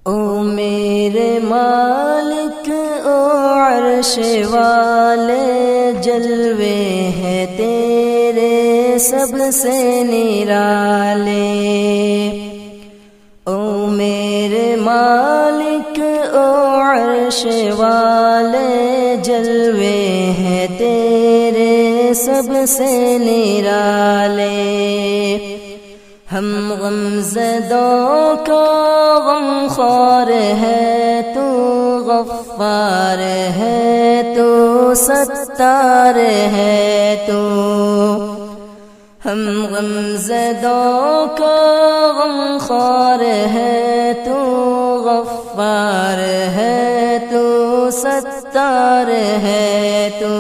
او میرے مالک او عرش والے، جلوے ہیں تیرے سب سے نرالے۔ او میرے مالک او عرش والے، جلوے ہیں تیرے سب سے نرالے۔ ہم غمزدوں کا غمخوار ہے تو، غفار ہے تو، ستار ہے تو۔ ہم غمزدوں کا غمخوار ہے تو، غفار ہے تو، ستار ہے تو۔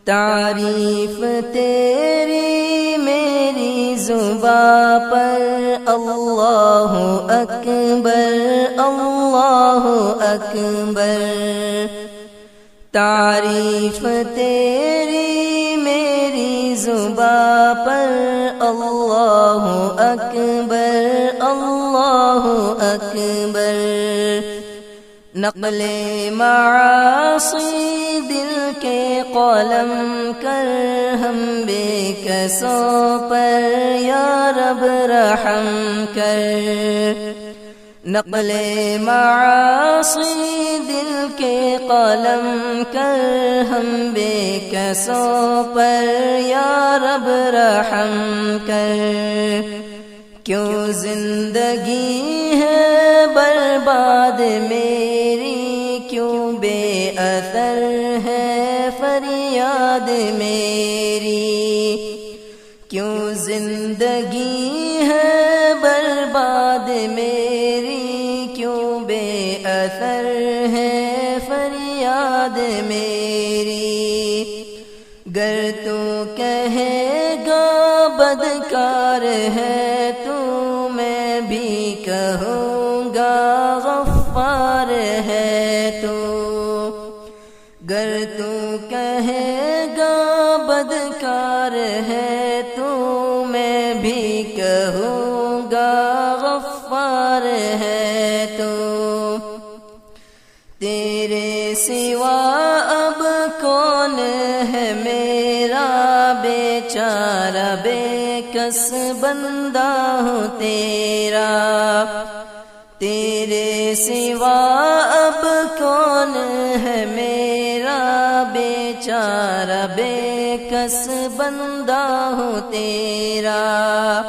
تعریف تیری میری زباں پر، اللہ اکبر اللہ اکبر۔ تعریف تیری میری زباں پر، اللہ اکبر اللہ اکبر۔ نقل معاصی دل کے قلم کر، ہم بے کسوں پر یا رب رحم کر۔ نقل معاصی دل کے قلم کر، ہم بے کسوں پر یا رب رحم کر۔ کیوں زندگی ہے برباد میری، کیوں بے اثر ہے فریاد میری۔ کیوں زندگی ہے برباد میری، کیوں بے اثر ہے فریاد میری۔ گر تو کہے گا بدکار ہے تو، میں بھی کہوں گا غفار ہے تو۔ گر تو کہے گا بدکار ہے تو، میں بھی کہوں گا غفار ہے تو۔ تیرے سوا اب کون ہے میرا، بیچارہ بے کس بندہ ہوں تیرا۔ تیرے سوا اب کون ہے میرا، بیچارہ بے کس بندہ ہوں تیرا۔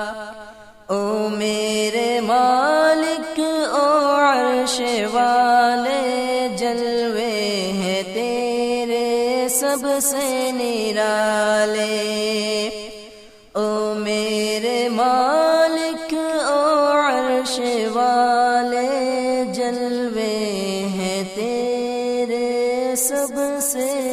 او میرے مالک او عرش والے، جلوے ہیں تیرے سب سے نرالے۔ او میرے مالک او عرش والے، جلوے ہیں تیرے سب سے